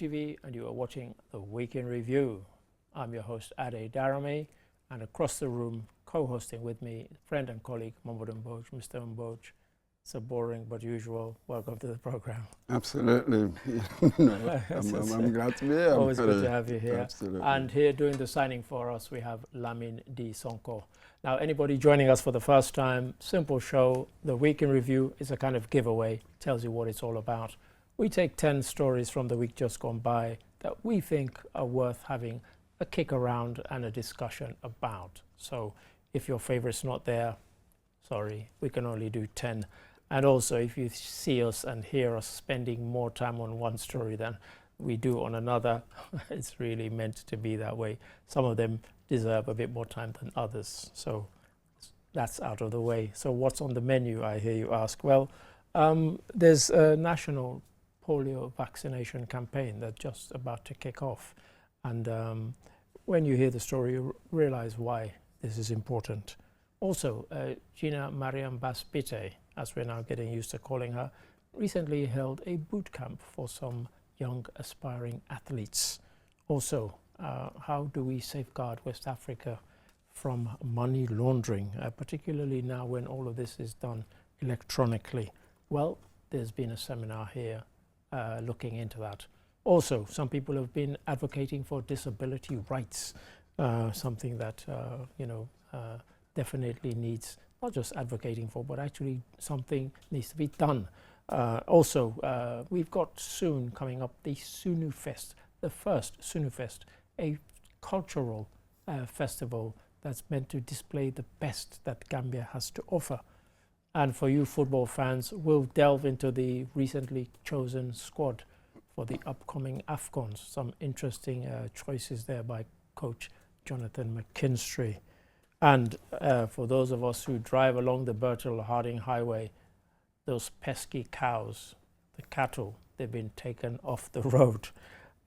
QTV and you are watching The Week in Review. I'm your host Ade Darame, and across the room co-hosting with me, friend and colleague Mahmoud Mboj. Mr. Mboj, so boring but usual. Welcome to the program. Absolutely. I'm glad to be here. Always good to have you here. Absolutely. And here doing the signing for us, we have Lamin D. Sonko. Now, anybody joining us for the first time, simple show. The Week in Review is a kind of giveaway, tells you what it's all about. We take 10 stories from the week just gone by that we think are worth having a kick around and a discussion about. So if your favorite's not there, sorry, we can only do 10. And also, if you see us and hear us spending more time on one story than we do on another, it's really meant to be that way. Some of them deserve a bit more time than others. So that's out of the way. So what's on the menu, I hear you ask? Well, there's a national polio vaccination campaign that's just about to kick off. And when you hear the story, you realize why this is important. Also, Gina Mariam Baspite, as we're now getting used to calling her, recently held a boot camp for some young aspiring athletes. Also, how do we safeguard West Africa from money laundering, particularly now when all of this is done electronically? Well, there's been a seminar here looking into that. Also, some people have been advocating for disability rights, something that definitely needs not just advocating for, but actually something needs to be done. Also, we've got soon coming up the Sunu Fest, the first Sunu Fest, a cultural festival that's meant to display the best that Gambia has to offer. And for you football fans, we'll delve into the recently chosen squad for the upcoming AFCONs. Some interesting choices there by coach Jonathan McKinstry. And for those of us who drive along the Bertel Harding Highway, those pesky cows, the cattle, they've been taken off the road.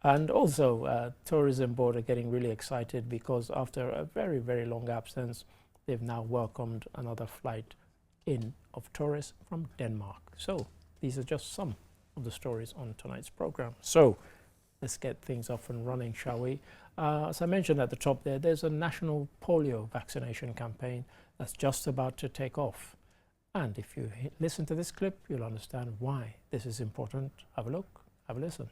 And also, tourism board are getting really excited because after a very, very long absence, they've now welcomed another flight in of tourists from Denmark. So these are just some of the stories on tonight's program. So let's get things off and running, shall we? As I mentioned at the top there, there's a national polio vaccination campaign that's just about to take off. And if you listen to this clip, you'll understand why this is important. Have a look, have a listen.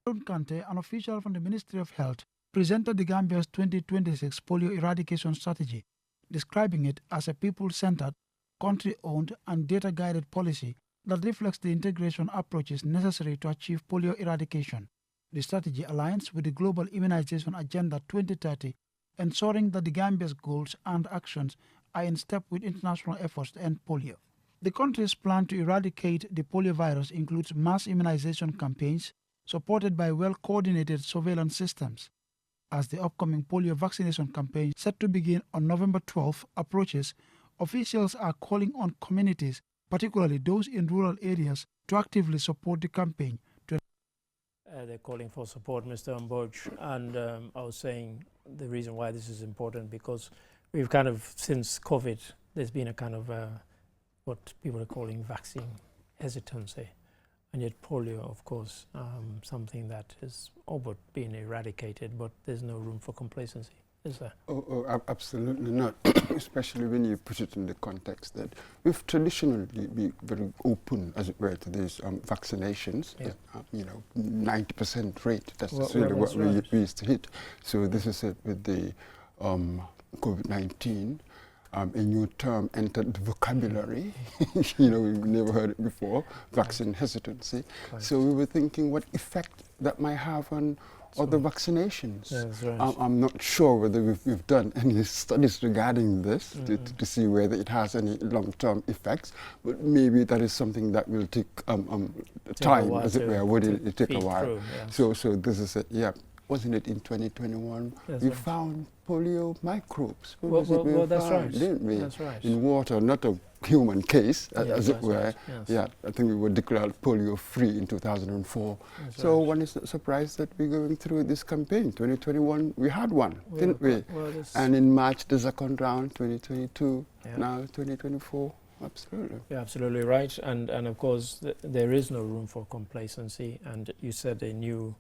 Aaron Kante, an official from the Ministry of Health, presented the Gambia's 2026 polio eradication strategy, describing it as a people-centered, country-owned and data-guided policy that reflects the integration approaches necessary to achieve polio eradication. The strategy aligns with the Global Immunization Agenda 2030, ensuring that the Gambia's goals and actions are in step with international efforts to end polio. The country's plan to eradicate the polio virus includes mass immunization campaigns supported by well-coordinated surveillance systems. As the upcoming polio vaccination campaign set to begin on November 12 approaches, officials are calling on communities, particularly those in rural areas, to actively support the campaign. They're calling for support, Mr. Mboj, and I was saying the reason why this is important because we've kind of, since COVID, there's been a kind of what people are calling vaccine hesitancy, and yet polio, of course, something that is all but being eradicated, but there's no room for complacency. Is there? Absolutely not, especially when you put it in the context that we've traditionally been very open, as it were, to these vaccinations. Yeah. 90% rate, that's really what we used to hit. So this is it with the COVID-19. A new term entered the vocabulary. We've never heard it before, vaccine hesitancy. Right. So we were thinking what effect that might have on other vaccinations. Yeah, that's right. I'm not sure whether we've done any studies regarding this to see whether it has any long-term effects, but maybe that is something that will take time, as it were. Would it take a while? Through, yes. So this is it, yeah. Wasn't it in 2021? Yes, we right. found polio microbes. Well, that's right. Didn't we? That's right. In water, not a human case, as it were. Right. Yes. Yeah, I think we were declared polio-free in 2004. That's So right. one is not surprised that we're going through this campaign. 2021, we had one, didn't we? Well, And in March, the second round, 2022, Yeah. now 2024. Absolutely. You're absolutely right. And of course, there is no room for complacency. And you said a new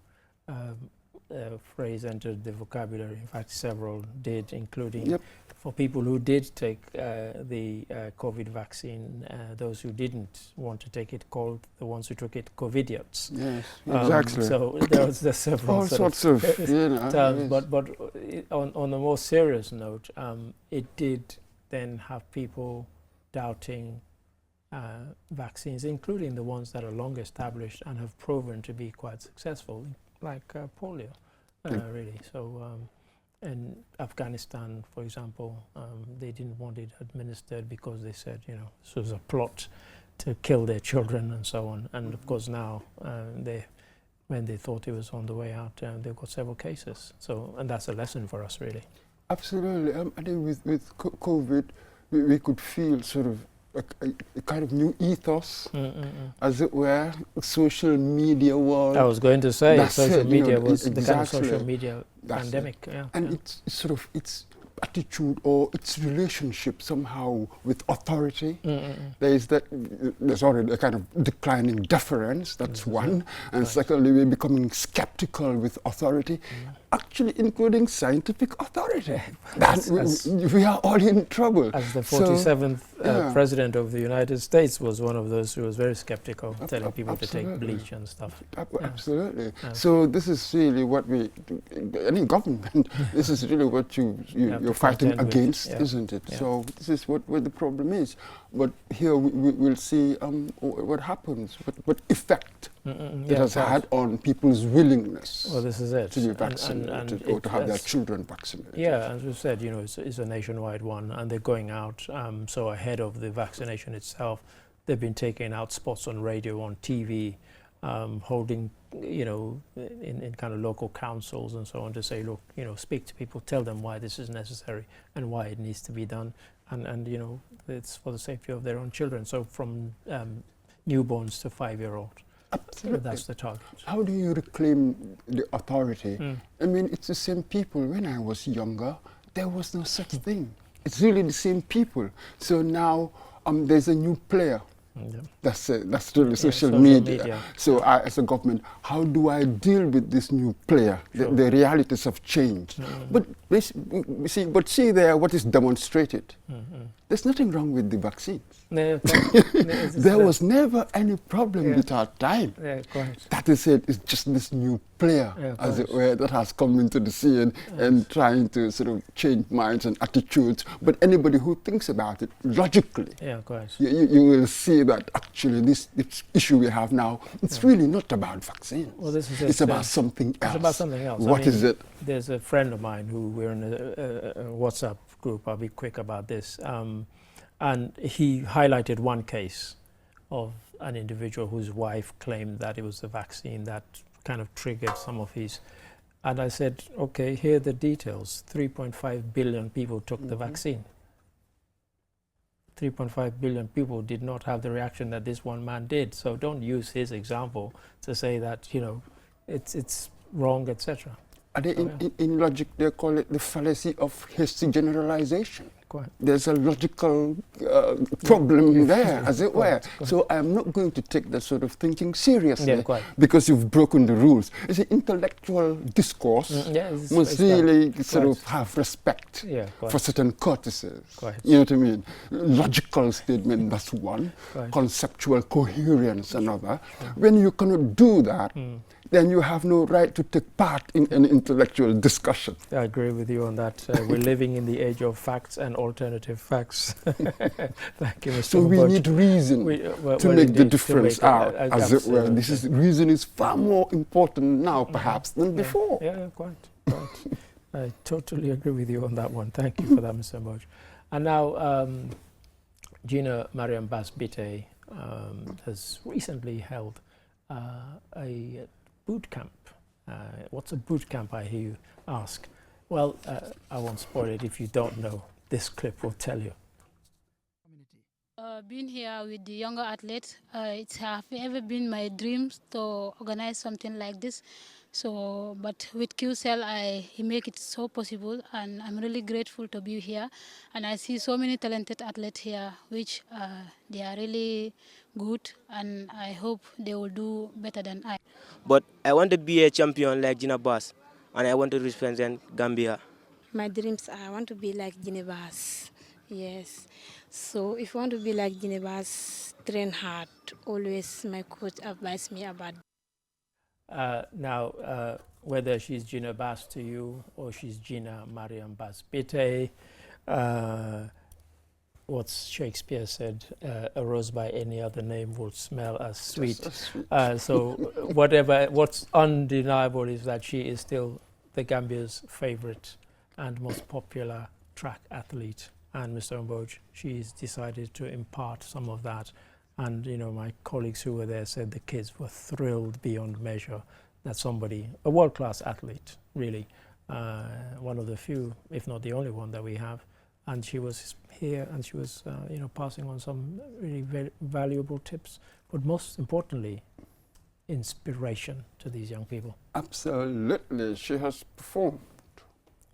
phrase entered the vocabulary. In fact, several did, including Yep. for people who did take the COVID vaccine, those who didn't want to take it, called the ones who took it COVIDiots. Yes, exactly. So there's several All sort sorts of, terms, but on a more serious note, it did then have people doubting vaccines, including the ones that are long established and have proven to be quite successful, like polio, really. So, in Afghanistan, for example, they didn't want it administered because they said, this was a plot to kill their children and so on. And of course now, when they thought it was on the way out, they've got several cases. So, and that's a lesson for us, really. Absolutely. I think with COVID, we could feel sort of a kind of new ethos, as it were, social media world. I was going to say social media was exactly. the kind of social media pandemic. Yeah, and it's sort of its attitude or its relationship somehow with authority. There's already a kind of declining deference, that's one. And secondly, we're becoming skeptical with authority, actually including scientific authority. We are all in trouble. As the 47th president of the United States was one of those who was very skeptical, telling people to take bleach and stuff. Absolutely. So this is really what any government, this is really what you're fighting against, isn't it? So this is what the problem is. But here we'll see what happens, what effect it has had on people's willingness this is it. to be vaccinated or to have their children vaccinated. Yeah, as we said, it's a nationwide one, and they're going out so ahead of the vaccination itself. They've been taking out spots on radio, on TV, holding, in kind of local councils and so on to say, look, speak to people, tell them why this is necessary and why it needs to be done. And it's for the safety of their own children. So from newborns to 5-year-old. Absolutely. That's the target. How do you reclaim the authority? I mean, it's the same people. When I was younger, there was no such thing. It's really the same people. So now there's a new player. That's really social media. So as a government, how do I deal with this new player? The realities have changed. But see there what is demonstrated. There's nothing wrong with the vaccines. There was never any problem with our time. That is it. It's just this new player, as it were, that has come into the scene and trying to sort of change minds and attitudes. But anybody who thinks about it logically, you will see that actually this issue we have now, it's really not about vaccines. Well, this is it. It's about something else. It's about something else. What is it? There's a friend of mine who we're in a WhatsApp group. I'll be quick about this. And he highlighted one case of an individual whose wife claimed that it was the vaccine that kind of triggered some of his. And I said, okay, here are the details. 3.5 billion people took the vaccine. 3.5 billion people did not have the reaction that this one man did. So don't use his example to say that, it's wrong, etc. In logic, they call it the fallacy of hasty generalization. There's a logical problem there, as it were. So I'm not going to take that sort of thinking seriously because you've broken the rules. It's an intellectual discourse must really sort of have respect for certain courtesies. You know what I mean? Logical statement, that's one. Conceptual coherence, another. When you cannot do that, then you have no right to take part in an intellectual discussion. I agree with you on that. We're living in the age of facts and alternative facts. Thank you, Mr. So we need reason to make the difference out, as it were. Reason is far more important now, perhaps, than before. Yeah, quite. I totally agree with you on that one. Thank you for that, Mr. Mboj. And now, Gina Mariam Bas-Biteye has recently held a boot camp. What's a boot camp, I hear you ask? Well, I won't spoil it if you don't know. This clip will tell you. Being here with the younger athletes, it has ever been my dream to organize something like this So, but with QCell, he make it so possible, and I'm really grateful to be here. And I see so many talented athletes here, which they are really good, and I hope they will do better than I. But I want to be a champion like Gina Bass, and I want to represent Gambia. My dreams are I want to be like Genevas. Yes. So if you want to be like Genevas, train hard. Always my coach advised me about. Now, whether she's Gina Bass to you or she's Gina Mariam Bass Bite, what Shakespeare said, a rose by any other name would smell as sweet. So what's undeniable is that she is still the Gambia's favorite and most popular track athlete. And Mr. Mboj, she's decided to impart some of that. And, you know, my colleagues who were there said the kids were thrilled beyond measure that somebody, a world-class athlete, really, one of the few, if not the only one that we have, and she was here and she was, you know, passing on some really very valuable tips, but most importantly, inspiration to these young people. Absolutely. She has performed.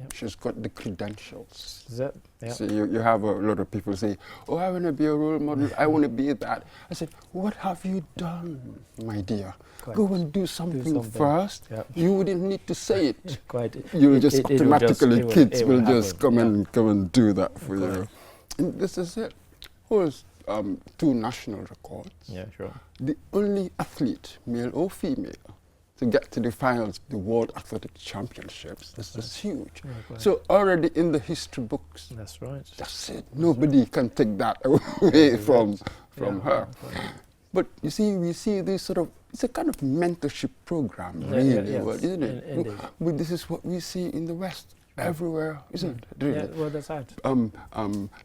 Yep. She's got the credentials. Is that? Yep. So you have a lot of people say, oh, I want to be a role model, I want to be that. I said, what have you done, my dear? Quite. Go and do something first. Yep. You wouldn't need to say it. Quite. You'll just automatically, kids will just come and do that for Quite. you. And this is it. Holds 2 national records. Yeah, sure. The only athlete, male or female, to get to the finals of the World Athletic Championships. This is huge. Yeah, so already in the history books. That's right. That's it. Nobody can take that away from her. Yeah. But you see, we see this sort of, it's a kind of mentorship program, really, yes, well, isn't it? indeed. But this is what we see in the West. Everywhere, isn't it? Really? Yeah, well, that's right.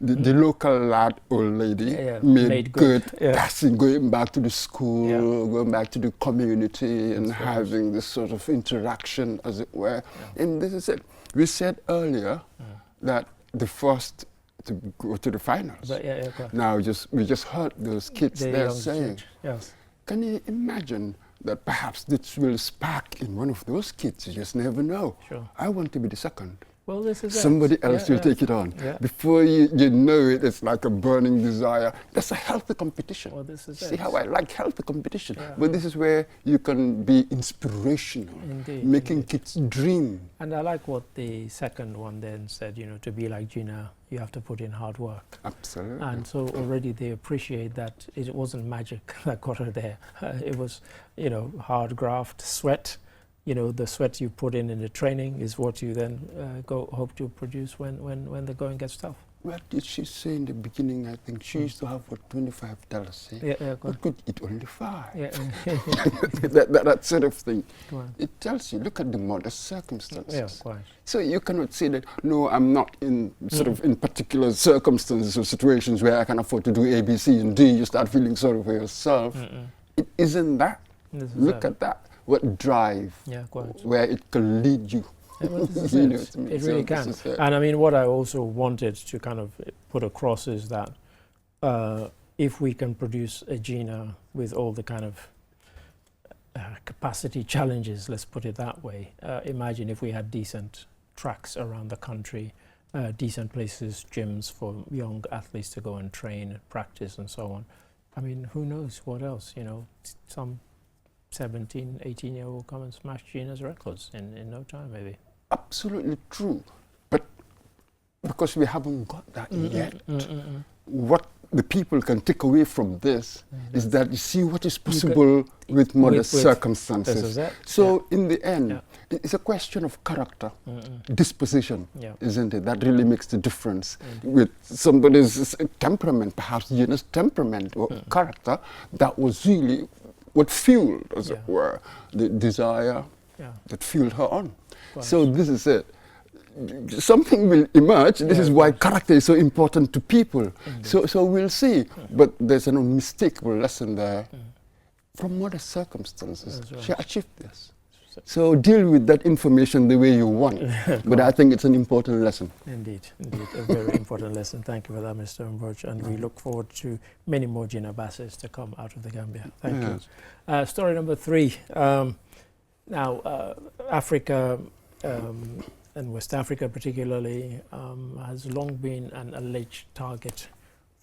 The local lad or lady made good, passing, going back to the school, going back to the community, and having this sort of interaction, as it were. And this is it. We said earlier that the first to go to the finals. But now, we just heard those kids there saying, yes. Can you imagine that perhaps this will spark in one of those kids? You just never know. Sure. I want to be the second. Well, this is Somebody else will take it on. Yeah. Before you know it, it's like a burning desire. That's a healthy competition. Well, this is See how I like healthy competition. But this is where you can be inspirational, making kids dream. And I like what the second one then said, you know, to be like Gina, you have to put in hard work. Absolutely. And so already they appreciate that it wasn't magic that got her there. It was, you know, hard graft, sweat. You know, the sweat you put in the training is what you then hope to produce when the going gets tough. What did she say in the beginning? I think she used to have, what, $25. But could eat only 5. Yeah. that sort of thing. It tells you, look at the modest circumstances. Yeah, quite. So you cannot say that, no, I'm not in sort of in particular circumstances or situations where I can afford to do A, B, C, and D. You start feeling sorry for yourself. It isn't that. Look at that. What drive, where it can lead you. Well, you know it really can. And I mean, what I also wanted to kind of put across is that if we can produce a Gina with all the kind of capacity challenges, let's put it that way, imagine if we had decent tracks around the country, decent places, gyms for young athletes to go and train and practice and so on. I mean, who knows what else, you know, some 17, 18-year-old come and smash Gina's records in no time, maybe. Absolutely true. But because we haven't got that yet, what the people can take away from this is that you see what is possible with modest circumstances. So in the end, it's a question of character, disposition, isn't it? That really makes the difference. With somebody's temperament, perhaps Gina's temperament or character, that was really what fueled, as it were, the desire that fueled her on. So this is it. Something will emerge. This is why character is so important to people. So we'll see. But there's an unmistakable lesson there. From modest circumstances, she achieved this. So deal with that information the way you want. But I think it's an important lesson. Indeed, a very important lesson. Thank you for that, Mr. Mboj. And we look forward to many more Gina Basses to come out of the Gambia. Thank you. Story number 3. Now, Africa and West Africa particularly has long been an alleged target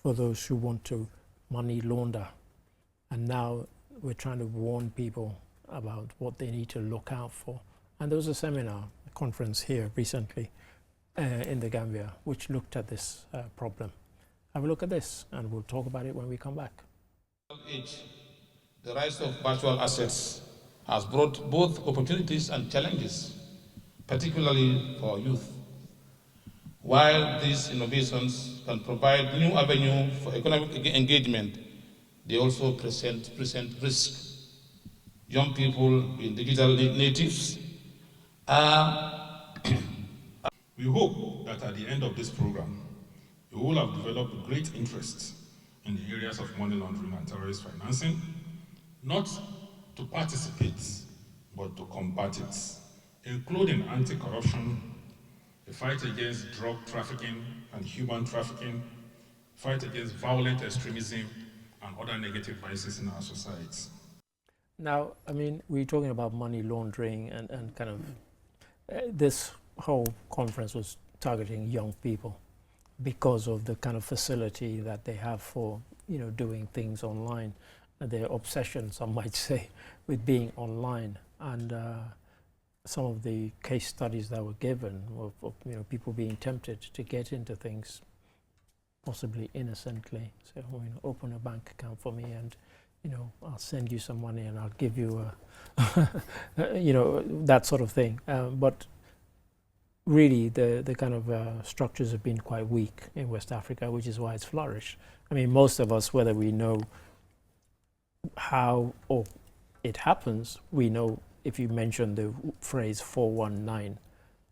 for those who want to money launder. And now we're trying to warn people about what they need to look out for. And there was a seminar, a conference here recently in the Gambia, which looked at this problem. Have a look at this, and we'll talk about it when we come back. The rise of virtual assets has brought both opportunities and challenges, particularly for youth. While these innovations can provide new avenue for economic engagement, they also present risk. Young people being digital natives are We hope that at the end of this program, you will have developed great interest in the areas of money laundering and terrorist financing, not to participate, but to combat it, including anti-corruption, the fight against drug trafficking and human trafficking, fight against violent extremism and other negative vices in our society. Now, I mean, we're talking about money laundering and kind of this whole conference was targeting young people because of the kind of facility that they have for, you know, doing things online, their obsession, some might say, with being online. And some of the case studies that were given of you know, people being tempted to get into things possibly innocently. So, you know, open a bank account for me and, you know, I'll send you some money and I'll give you a, you know, that sort of thing. But really the kind of structures have been quite weak in West Africa, which is why it's flourished. I mean, most of us, whether we know how or it happens, we know if you mention the phrase 419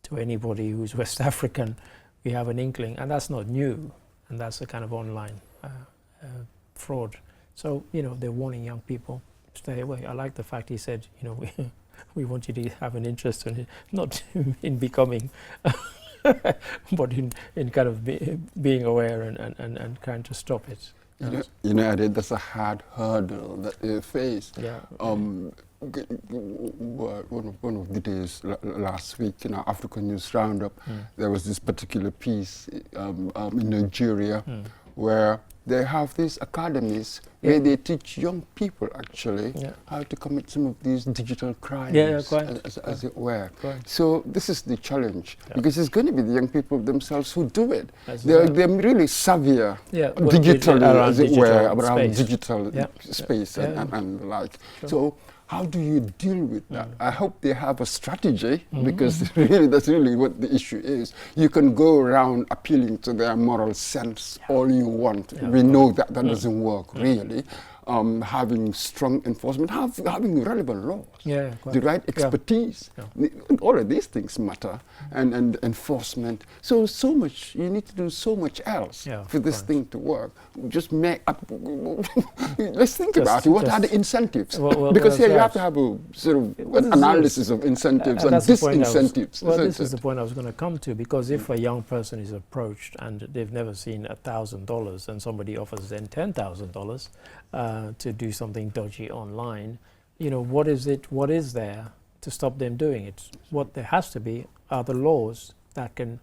to anybody who's West African, we have an inkling, and that's not new, and that's a kind of online fraud. So, you know, they're warning young people, stay away. I like the fact he said, you know, we want you to have an interest in it, not in becoming, but in kind of being aware and trying to stop it. You know, Ade, that's a hard hurdle that they face. Yeah. One of the days last week in our African News Roundup, there was this particular piece in Nigeria where they have these academies where they teach young people actually how to commit some of these digital crimes, as it were. So this is the challenge because it's going to be the young people themselves who do it. They're really savvier digitally, as it were, around digital space and the like. Sure. So how do you deal with that? I hope they have a strategy because really that's really what the issue is. You can go around appealing to their moral sense all you want. We know that that doesn't work really. Having strong enforcement, having relevant laws, the right expertise. All of these things matter, and enforcement. So much, you need to do so much else for this thing to work. Just make up, let's think about it. What are the incentives? Because here you have to have a sort of an analysis of incentives and disincentives. Well, this is the point I was going to come to, because if a young person is approached and they've never seen $1,000 and somebody offers them $10,000, to do something dodgy online, you know, what is there to stop them doing it? What there has to be are the laws that can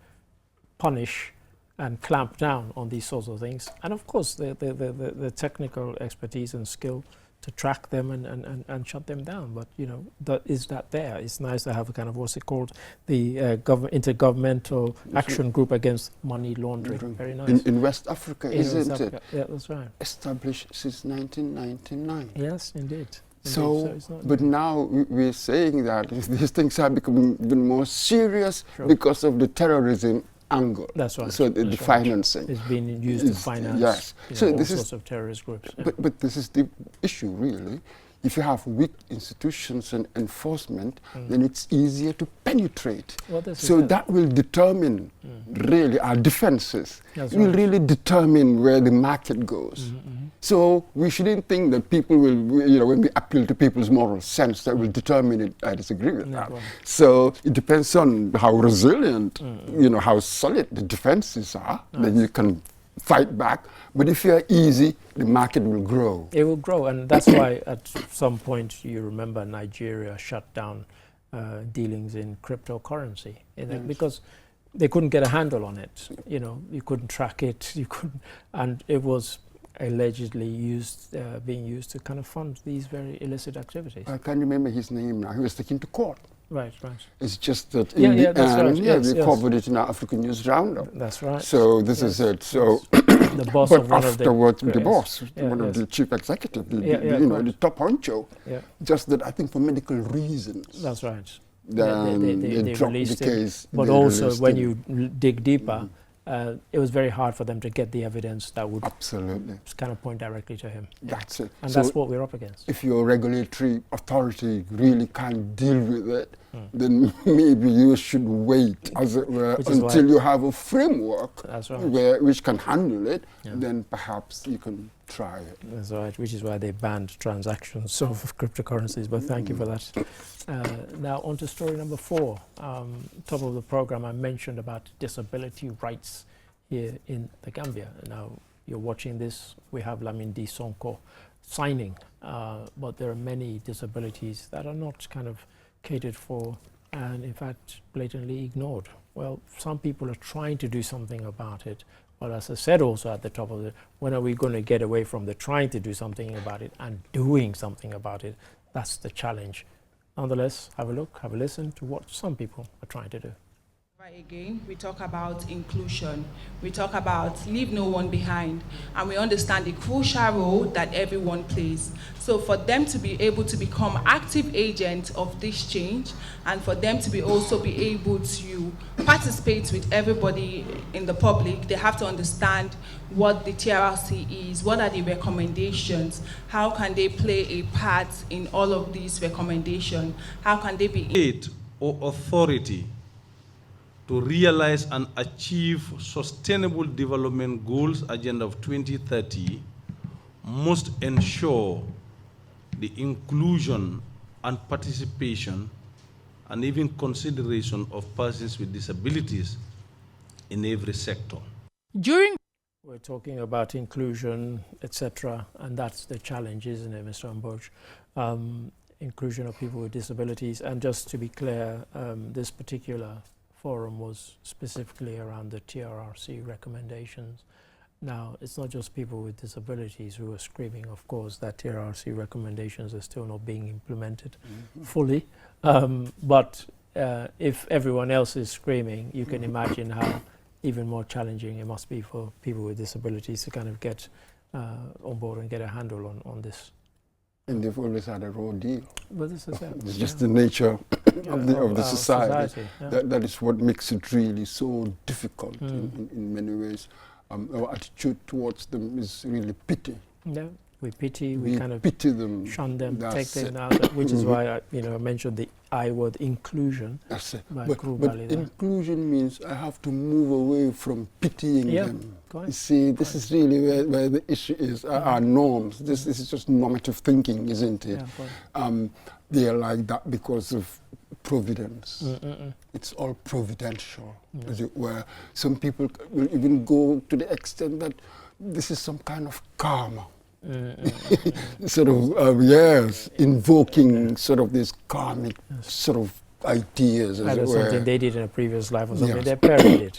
punish and clamp down on these sorts of things, and of course the technical expertise and skill to track them and shut them down. But you know, is that there? It's nice to have a kind of, what's it called, the intergovernmental action group against money laundering. Very nice. In West Africa, isn't it? Yeah, that's right. Established since 1999. Yes, indeed. So but now we're saying that these things are becoming even more serious because of the terrorism angle. That's right. So the financing is being used to finance so all this sorts of terrorist groups. But this is the issue really. If you have weak institutions and enforcement, then it's easier to penetrate. So that will determine really our defenses. Will really determine where the market goes. So we shouldn't think that people will, you know, when we appeal to people's moral sense, that will determine it. I disagree with that. So it depends on how resilient, you know, how solid the defenses are. Then you can fight back. But if you're easy, the market will grow. It will grow, and that's why at some point, you remember, Nigeria shut down dealings in cryptocurrency, because they couldn't get a handle on it. You know, you couldn't track it, you couldn't, and it was allegedly being used to kind of fund these very illicit activities. I can't remember his name now. He was taken to court. Right. It's just that in the end, we covered it in our African News Roundup. That's right. So this is it. So the boss but of one afterwards, of the boss, one of the chief executive, the top honcho, just that I think for medical reasons. That's right. Then they dropped released the case. It. But also, when you dig deeper, it was very hard for them to get the evidence that would kind of point directly to him. That's it. And so that's what we're up against. If your regulatory authority really can't deal with it, then maybe you should wait, as it were, until you have a framework which can handle it, then perhaps you can try it. That's right, which is why they banned transactions of cryptocurrencies, but thank you for that. Now on to story number 4. Top of the program, I mentioned about disability rights here in the Gambia. Now you're watching this, we have Lamin D. Sonko signing, but there are many disabilities that are not kind of catered for and in fact blatantly ignored. Well, some people are trying to do something about it, but as I said also at the top of it, when are we going to get away from the trying to do something about it and doing something about it? That's the challenge. Nonetheless, have a look, have a listen to what some people are trying to do. Again, we talk about inclusion, we talk about leave no one behind, and we understand the crucial role that everyone plays. So for them to be able to become active agents of this change, and for them to also be able to participate with everybody in the public, they have to understand what the TRRC is, what are the recommendations, how can they play a part in all of these recommendations, how can they be state or authority to realize and achieve Sustainable Development Goals Agenda of 2030 must ensure the inclusion and participation and even consideration of persons with disabilities in every sector. We're talking about inclusion, etc., and that's the challenge, isn't it, Mr. Amboj? Inclusion of people with disabilities, and just to be clear, this particular forum was specifically around the TRRC recommendations. Now, it's not just people with disabilities who are screaming, of course, that TRRC recommendations are still not being implemented fully. But if everyone else is screaming, you can imagine how even more challenging it must be for people with disabilities to kind of get on board and get a handle on this. And they've always had a raw deal. But this is it. It's just the nature of the society. That is what makes it really so difficult in many ways. Our attitude towards them is really pity. Yeah, we pity, we kind of pity them, shun them, take them out, which is why I mentioned the I word inclusion. That's it. But inclusion means I have to move away from pitying them. You see, this is really where the issue is, our norms. This is just normative thinking, isn't it? They are like that because of providence. It's all providential, as it were. Some people will even go to the extent that this is some kind of karma. Sort of, invoking sort of these karmic sort of ideas, as it were. Something they did in a previous life or something their parent did,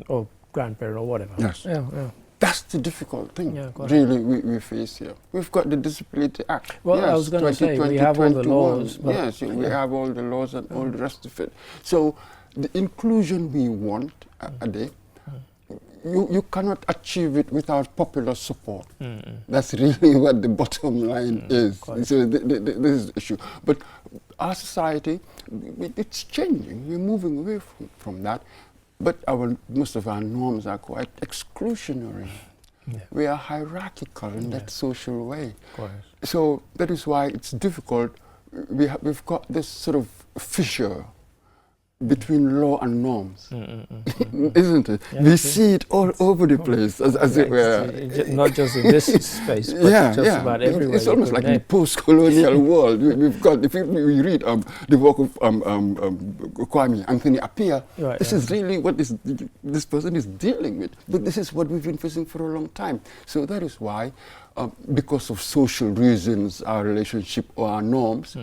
or grandparent or whatever. Yes. That's the difficult thing, really, we face here. We've got the Disability Act. Well, I was going to say, we have all the laws. Yes, we have all the laws and all the rest of it. So the inclusion we want, you cannot achieve it without popular support. That's really what the bottom line is. So this is the issue. But our society, it's changing. We're moving away from that. But most of our norms are quite exclusionary. We are hierarchical in that social way. So that is why it's difficult. We've got this sort of fissure between law and norms, isn't it? We see it all over the place, as it were. Not just in this space, but just about everywhere. It's almost like the post-colonial world. We've got, if we read the work of Kwame Anthony Appiah, this is really what this person is dealing with. But this is what we've been facing for a long time. So that is why, because of social reasons, our relationship or our norms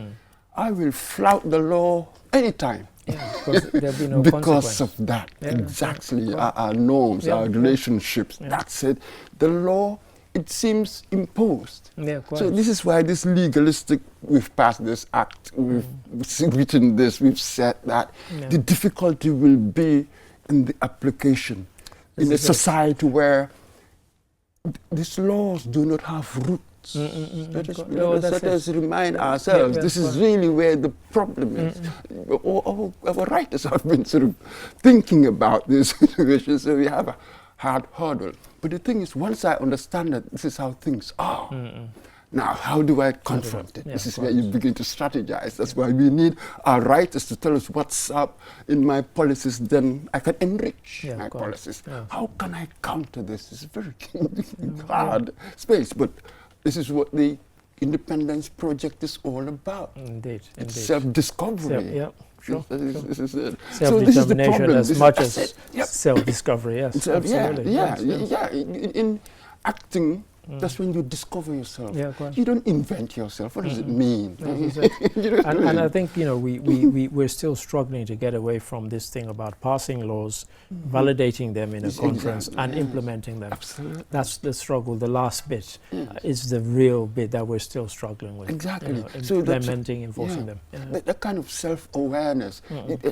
I will flout the law anytime. Yeah, because there'll be no because of that, yeah, exactly, our norms, yeah, our relationships, that's it. The law, it seems imposed. Yeah, quite. So this is why this legalistic, we've passed this act, we've written this, we've said that. Yeah. The difficulty will be in the application, in a society where these laws do not have roots. Let us remind ourselves, this is really where the problem is. Our writers have been sort of thinking about this situation, so we have a hard hurdle. But the thing is, once I understand that this is how things are, now how do I confront it? This is where you begin to strategize. That's why we need our writers to tell us what's up in my policies, then I can enrich my policies. How can I counter this? It's a very hard space, but this is what the Independence Project is all about. Indeed. It's self-discovery. Sure. This is it. Self-determination as much as self-discovery, yes. Absolutely. In acting, that's when you discover yourself. Yeah, quite. You don't invent yourself. What does it mean? And I think, you know, we're still struggling to get away from this thing about passing laws, validating them in a conference, and implementing them. Absolutely. That's the struggle. The last bit is the real bit that we're still struggling with. Exactly. You know, implementing, enforcing them. That kind of self-awareness,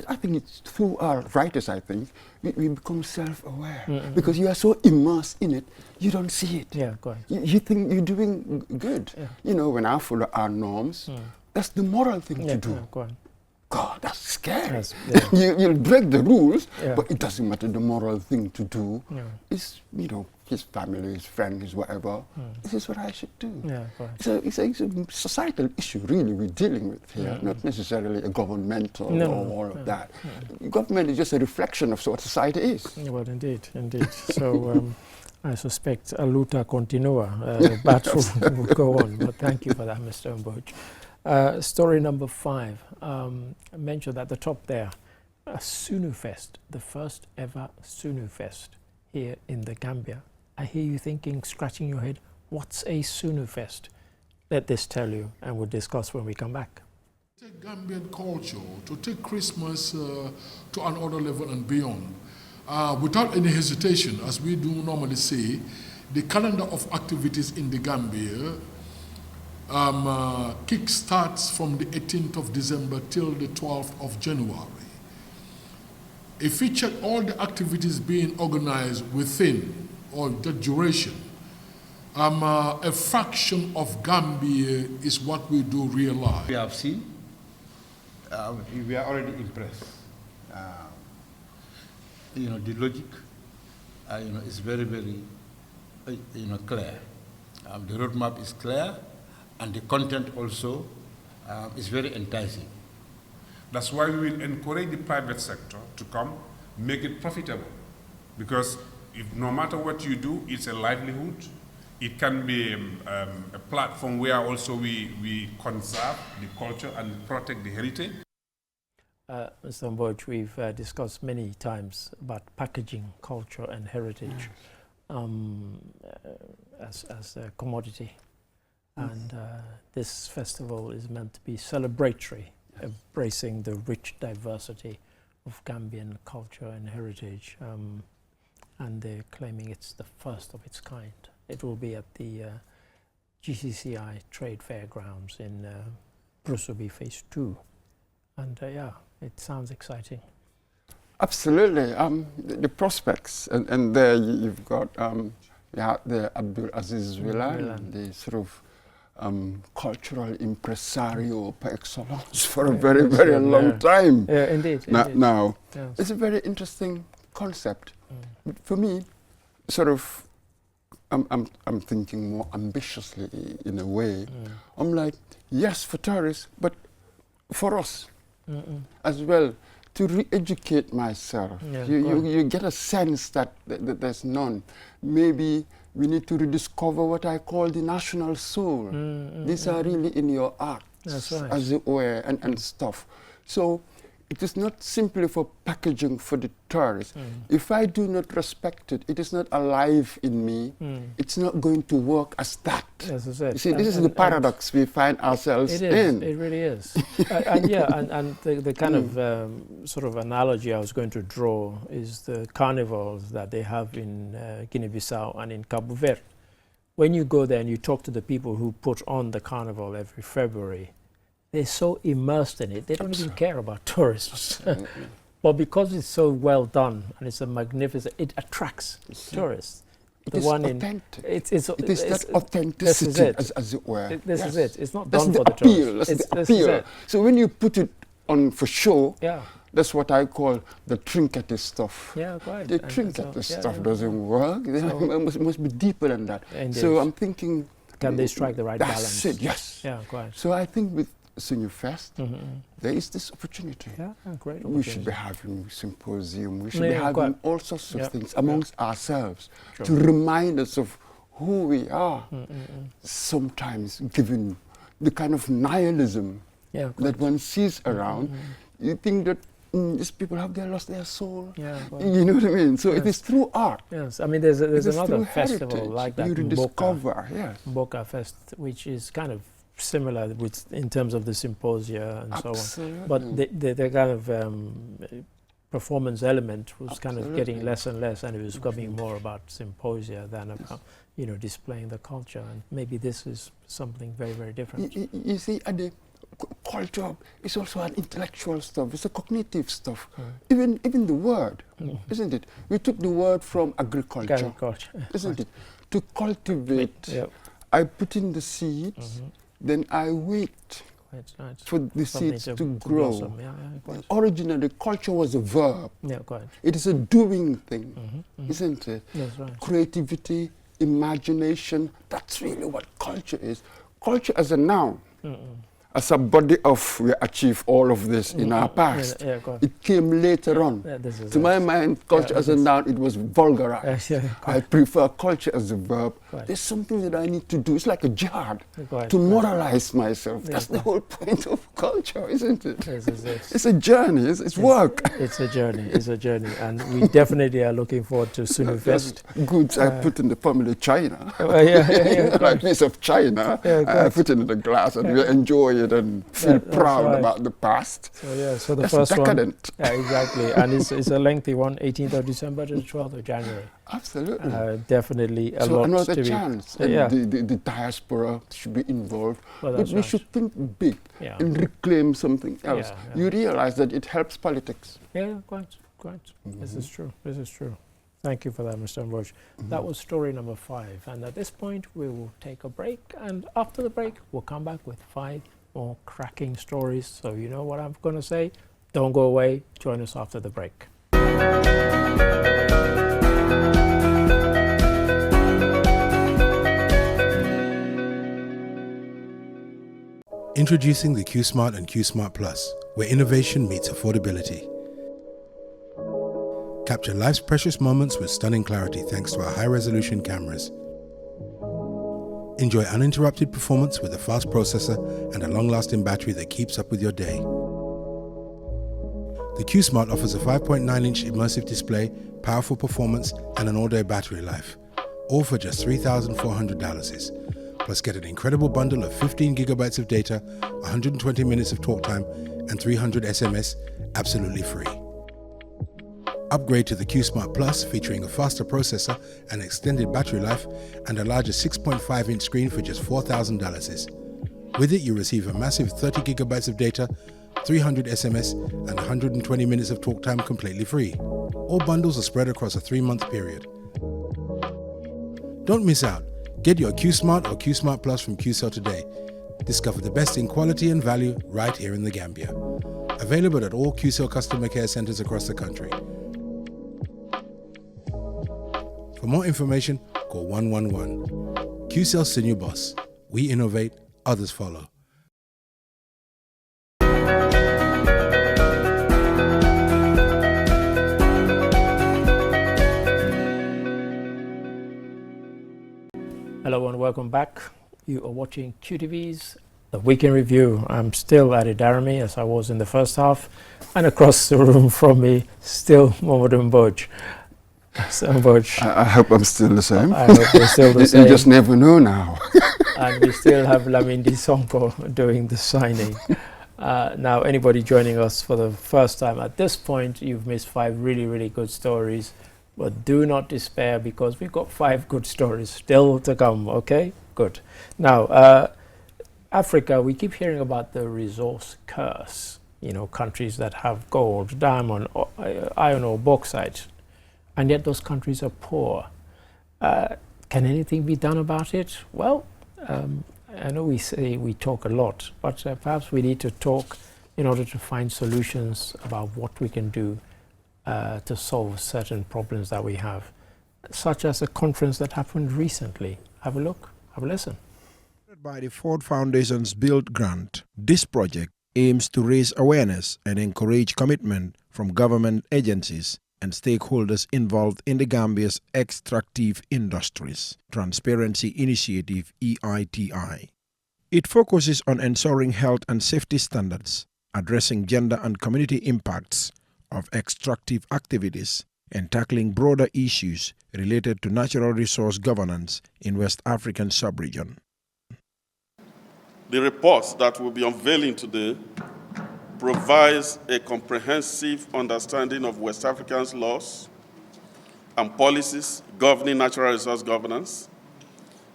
I think it's through our writers, I think, we become self-aware. Because you are so immersed in it, you don't see it. Yeah, quite. You think you're doing good. You know, when I follow our norms, that's the moral thing to do. God, that's scary. You'll break the rules, but it doesn't matter. The moral thing to do is, you know, his family, his friend, his whatever. This is what I should do. So it's a societal issue, really, we're dealing with here, not necessarily a governmental or all of that. Government is just a reflection of what society is. Well, indeed. So I suspect a luta continua, the battle will go on. But thank you for that, Mr. Mboj. Story number 5. I mentioned at the top there, Sunu Fest, the first ever Sunu Fest here in the Gambia. I hear you thinking, scratching your head, what's a Sunu Fest? Let this tell you, and we'll discuss when we come back. Take Gambian culture, to take Christmas to another level and beyond. Without any hesitation, as we do normally say, the calendar of activities in the Gambia kick-starts from the 18th of December till the 12th of January. If we check all the activities being organized within or the duration, a fraction of Gambia is what we do realize. We have seen, we are already impressed. You know, the logic, you know, is very, very, you know, clear. The roadmap is clear, and the content also is very enticing. That's why we will encourage the private sector to come, make it profitable. Because if no matter what you do, it's a livelihood. It can be a platform where also we conserve the culture and protect the heritage. Mr. Mboj, we've discussed many times about packaging culture and heritage as a commodity. And this festival is meant to be celebratory, embracing the rich diversity of Gambian culture and heritage. And they're claiming it's the first of its kind. It will be at the GCCI Trade Fairgrounds in Brusubi Phase 2. And yeah, it sounds exciting. Absolutely. The prospects, and there you've got the Abdul Aziz Wilan, the sort of cultural impresario par excellence for a very, very long time. Yeah, indeed. Now, it's a very interesting concept. For me, sort of, I'm thinking more ambitiously in a way. I'm like, yes, for tourists, but for us as well, to re-educate myself. You get a sense that there's none. Maybe we need to rediscover what I call the national soul. These are really in your art, as it were, and stuff. So it is not simply for packaging for the tourists. If I do not respect it, it is not alive in me. It's not going to work as that. This is it. You see, this is the paradox we find ourselves in. It really is. and the kind of sort of analogy I was going to draw is the carnivals that they have in Guinea-Bissau and in Cabo Verde. When you go there and you talk to the people who put on the carnival every February, they're so immersed in it, they don't even care about tourists. But because it's so well done and it's a magnificent, it attracts tourists. It is authentic. It is that authenticity, as it were. This is it. It's not that's done the for the appeal. tourists. That's the appeal. So when you put it on for show, yeah, that's what I call the trinkety stuff. Yeah, quite. The trinkety stuff doesn't work. It must be deeper than that. Indeed. So I'm thinking, can they strike the right balance? That's it. Yes. Yeah, quite. So I think with Senior Fest, there is this opportunity. Yeah, great opportunity. We should be having symposium. We should be having all sorts of things amongst ourselves to remind us of who we are. Sometimes, given the kind of nihilism that one sees around, you think that these people have lost their soul. Yeah, you know what I mean? So it is through art. Yes, I mean there's another festival like that, you rediscover. Mboka Fest, which is kind of similar in terms of the symposia and so on. But the kind of performance element was kind of getting less and less, and it was becoming more about symposia than about displaying the culture. And maybe this is something very, very different. You see, the culture is also an intellectual stuff. It's a cognitive stuff. Even the word, isn't it? We took the word from agriculture, isn't it? To cultivate. I put in the seeds. Then I wait for the seeds to grow. Originally, culture was a verb. It is a doing thing, isn't it? That's right. Creativity, imagination, that's really what culture is. Culture as a noun, as a body of, we achieve all of this in our past. It came later on. To my mind, culture as a noun, it was vulgarized. I prefer culture as a verb. There's something that I need to do. It's like a jihad to moralize myself. That's the whole point of culture, isn't it? It's a journey. It's work. It's a journey. It's a journey. And we definitely are looking forward to Sunu Fest. Goods I put in the family China. Like a piece of China. I put it in the glass and we enjoy it and feel proud about the past. So the That's first decadent. one, exactly, and it's a lengthy one, 18th of December to the 12th of January. Absolutely. Definitely a so lot another to chance. The diaspora should be involved. But we should think big and reclaim something else. You realize that it helps politics. Yeah, quite. This is true. This is true. Thank you for that, Mr. Ambrose. That was story number 5. And at this point, we will take a break. And after the break, we'll come back with 5 more cracking stories. So you know what I'm going to say. Don't go away. Join us after the break. Introducing the QSmart and QSmart Plus, where innovation meets affordability. Capture life's precious moments with stunning clarity thanks to our high-resolution cameras. Enjoy uninterrupted performance with a fast processor and a long-lasting battery that keeps up with your day. The QSmart offers a 5.9-inch immersive display, powerful performance, and an all-day battery life, all for just $3,400. Plus get an incredible bundle of 15 gigabytes of data, 120 minutes of talk time, and 300 SMS absolutely free. Upgrade to the QSmart Plus featuring a faster processor and extended battery life and a larger 6.5-inch screen for just $4,000. With it, you receive a massive 30 gigabytes of data, 300 SMS, and 120 minutes of talk time completely free. All bundles are spread across a 3-month period. Don't miss out. Get your QSmart or QSmart Plus from QCell today. Discover the best in quality and value right here in the Gambia. Available at all QCell customer care centers across the country. For more information, call 111. QCell Senior Boss. We innovate, others follow. Hello and welcome back. You are watching QTV's The Week in Review. I'm still Adi Darami, as I was in the first half, and across the room from me, still Mohammed Mboj. So Mboj. I hope I'm still the same. I hope you're still the same. You just never know now. And we still have Lamindi Sonko doing the signing. Now, anybody joining us for the first time, at this point, you've missed 5 really, really good stories. But do not despair, because we've got 5 good stories still to come, okay? Good. Now, Africa, we keep hearing about the resource curse. You know, countries that have gold, diamond, iron ore, bauxite, and yet those countries are poor. Can anything be done about it? Well, I know we talk a lot, but perhaps we need to talk in order to find solutions about what we can do to solve certain problems that we have, such as a conference that happened recently. Have a look, have a listen. By the Ford Foundation's Build Grant, this project aims to raise awareness and encourage commitment from government agencies and stakeholders involved in the Gambia's extractive industries Transparency Initiative EITI. It focuses on ensuring health and safety standards, addressing gender and community impacts of extractive activities, and tackling broader issues related to natural resource governance in West African sub-region. The report that we'll be unveiling today provides a comprehensive understanding of West Africa's laws and policies governing natural resource governance,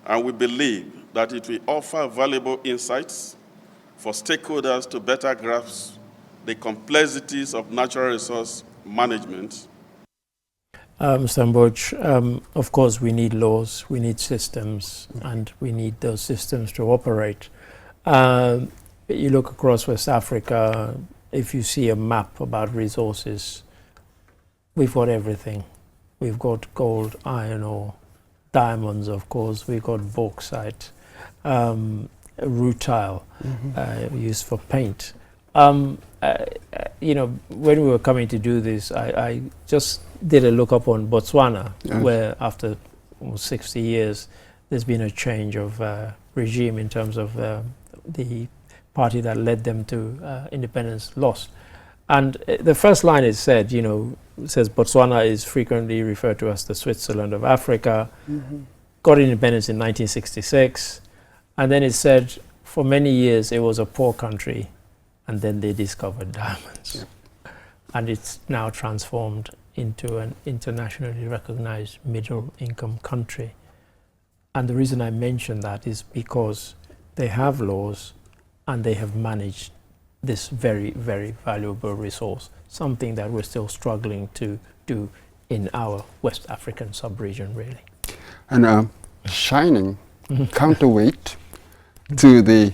and we believe that it will offer valuable insights for stakeholders to better grasp the complexities of natural resource management. Mr. Mboj, of course we need laws, we need systems, and we need those systems to operate. You look across West Africa, if you see a map about resources, we've got everything. We've got gold, iron ore, diamonds, of course, we've got bauxite, rutile used for paint. You know, when we were coming to do this, I just did a look up on Botswana, where after almost 60 years, there's been a change of regime in terms of the party that led them to independence lost. And the first line is said, you know, it says Botswana is frequently referred to as the Switzerland of Africa, got independence in 1966, and then it said for many years it was a poor country, and then they discovered diamonds. And it's now transformed into an internationally recognized middle-income country. And the reason I mention that is because they have laws and they have managed this very, very valuable resource, something that we're still struggling to do in our West African sub-region, really. And shining counterweight to the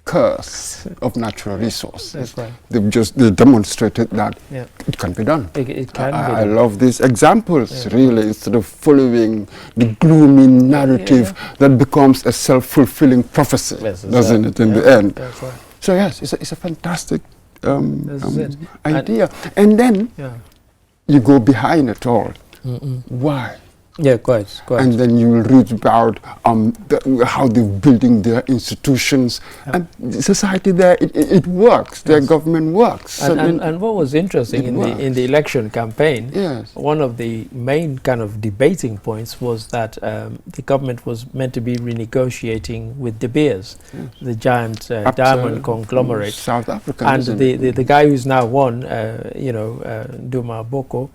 curse of natural resources. That's right. They demonstrated that it can be done. It can be I done. love these examples, really, instead of following the gloomy narrative that becomes a self-fulfilling prophecy, doesn't it, in the end? That's right. So yes, it's a fantastic idea. And then you go behind it all. Why? Yeah, quite. And then you will read about how they're building their institutions. And the society there, it works. Their government works. And what was interesting in the election campaign, one of the main kind of debating points was that the government was meant to be renegotiating with De Beers, the giant diamond conglomerate. South Africa. And the guy who's now won, Duma Boko,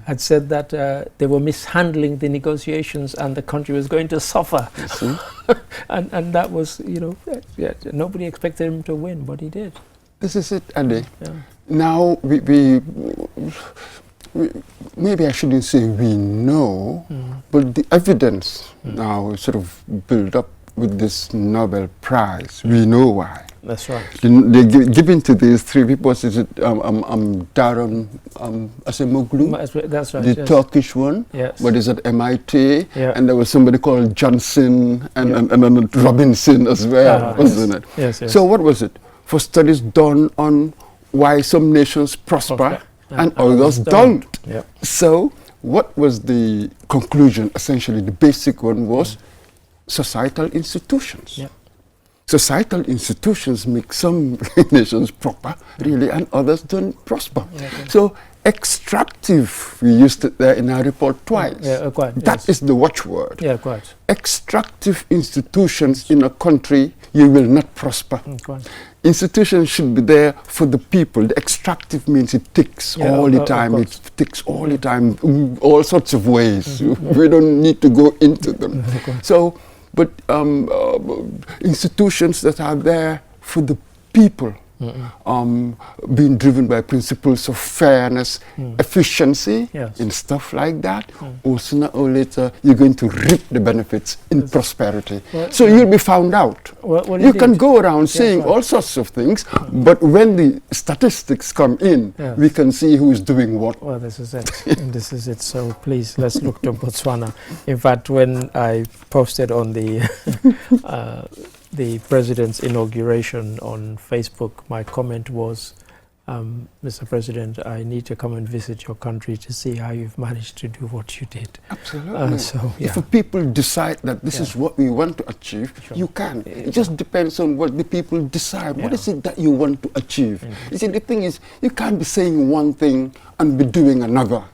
had said that they were mishandling the negotiations and the country was going to suffer. and that was, nobody expected him to win, but he did. This is it, Andy. Now, we maybe I shouldn't say we know, but the evidence now sort of built up with this Nobel Prize. We know why. That's right. They're given to these 3 people. Is it Daron Acemoglu? That's right. The Turkish one. Yes. But is at MIT. And there was somebody called Johnson and Robinson as well, wasn't it? Yes. So what was it? For studies done on why some nations prosper and others don't. So what was the conclusion? Essentially, the basic one was societal institutions. societal institutions make some nations proper, really, and others don't prosper. So extractive, we used it there in our report twice. That is the watchword. Extractive institutions in a country, you will not prosper. Institutions should be there for the people. The extractive means it ticks all the time. It ticks all the time, all sorts of ways. We don't need to go into them. So, but institutions that are there for the people, being driven by principles of fairness, efficiency, and stuff like that, or sooner or later you're going to reap the benefits in prosperity. So you'll be found out. You can go around saying all sorts of things, but when the statistics come in, we can see who's doing what. Well, this is it. This is it. So please, let's look to Botswana. In fact, when I posted on the president's inauguration on Facebook, my comment was, Mr. President, I need to come and visit your country to see how you've managed to do what you did. Absolutely. So, if people decide that this is what we want to achieve, you can. It just depends on what the people decide. What is it that you want to achieve? You see, the thing is, you can't be saying one thing and be doing another.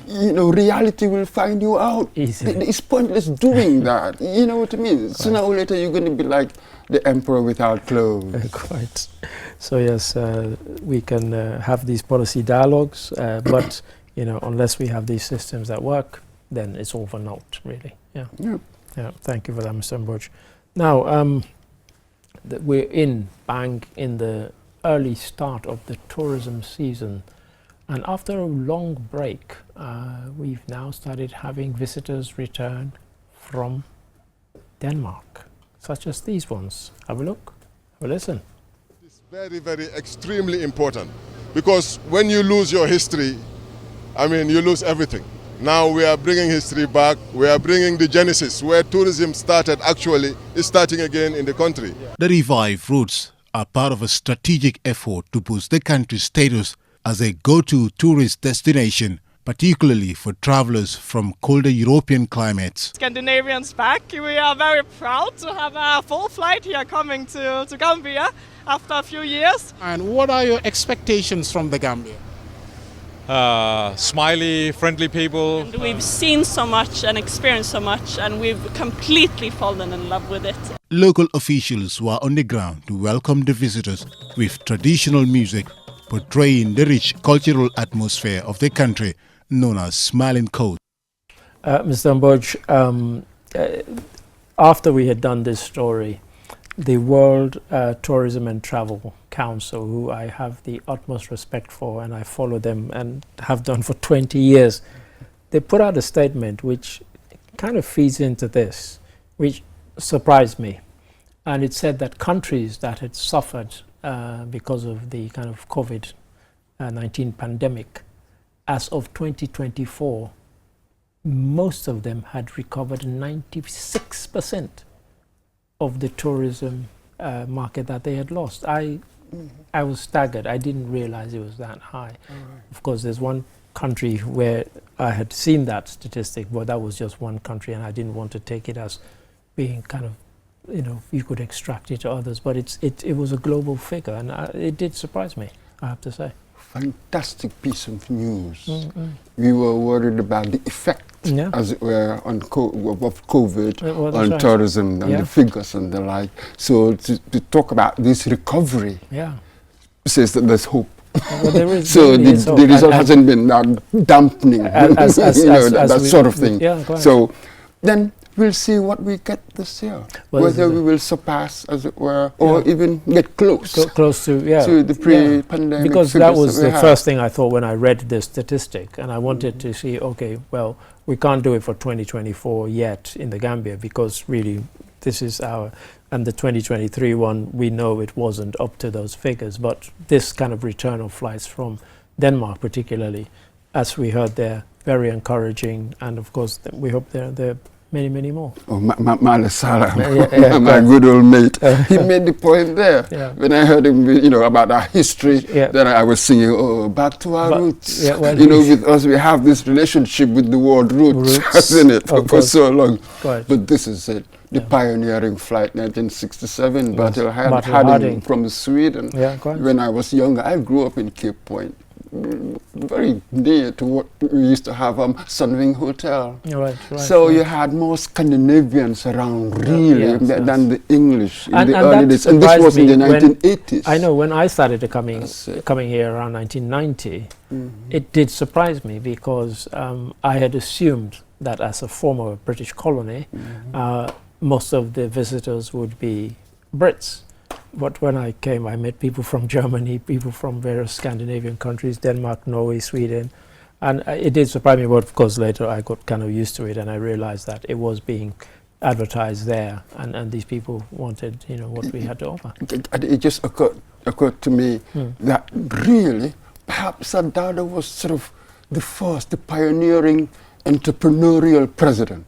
You know, reality will find you out. It's pointless doing that. You know what I mean? Sooner or later, you're going to be like the emperor without clothes. Quite. So yes, we can have these policy dialogues, but you know, unless we have these systems that work, then it's all for naught, really. Yeah. Thank you for that, Mr. Mboj. Now, we're in the early start of the tourism season, and after a long break, we've now started having visitors return from Denmark, such as these ones. Have a look, have a listen. It's very, very extremely important, because when you lose your history, I mean, you lose everything. Now we are bringing history back. We are bringing the genesis, where tourism started actually, is starting again in the country. The revived routes are part of a strategic effort to boost the country's status as a go-to tourist destination, particularly for travelers from colder European climates. Scandinavians back. We are very proud to have a full flight here coming to Gambia after a few years. And what are your expectations from the Gambia? Smiley, friendly people. And we've seen so much and experienced so much, and we've completely fallen in love with it. Local officials were on the ground to welcome the visitors with traditional music portraying the rich cultural atmosphere of the country known as Smiling Coast. Mr. Mboj, after we had done this story, the World Tourism and Travel Council, who I have the utmost respect for, and I follow them and have done for 20 years, they put out a statement which kind of feeds into this, which surprised me. And it said that countries that had suffered because of the kind of COVID-19 pandemic, as of 2024, most of them had recovered 96% of the tourism market that they had lost. I was staggered. I didn't realize it was that high. Of course, there's one country where I had seen that statistic, but that was just one country, and I didn't want to take it as being kind of, you know, you could extract it to others, but it was a global figure, and it did surprise me, I have to say. Fantastic piece of news. We were worried about the effect, as it were, on of COVID on tourism and the figures and the like. So to talk about this recovery says that there's hope. Well, there is, so the result hasn't been dampening, that sort of thing. So then we'll see what we get this year, whether we will surpass, as it were, or even get close to the pre-pandemic because that was the first thing I thought when I read the statistic, and I wanted to see, okay, well, we can't do it for 2024 yet in the Gambia, because really this is and the 2023 one, we know it wasn't up to those figures, but this kind of return of flights from Denmark particularly, as we heard there, very encouraging, and of course we hope they're many more. Oh, Male Salah, yeah, my good old mate. He made the point there. When I heard him, about our history, then I was singing, oh, back to our roots. Well, with us, we have this relationship with the word roots, hasn't it, for so long. But this is it. The pioneering flight, 1967, Bertil Harding from Sweden. When I was younger, I grew up in Cape Point, very near to what we used to have, Sunwing Hotel. So you had more Scandinavians around, really, than the English in the early days. And this was in the 1980s. I know when I started coming here around 1990, it did surprise me because I had assumed that as a former British colony, most of the visitors would be Brits. But when I came, I met people from Germany, people from various Scandinavian countries, Denmark, Norway, Sweden. And it did surprise me, but of course later I got kind of used to it and I realized that it was being advertised there and these people wanted, what we had to offer. It just occurred to me that really, perhaps Sadada was sort of the pioneering entrepreneurial president.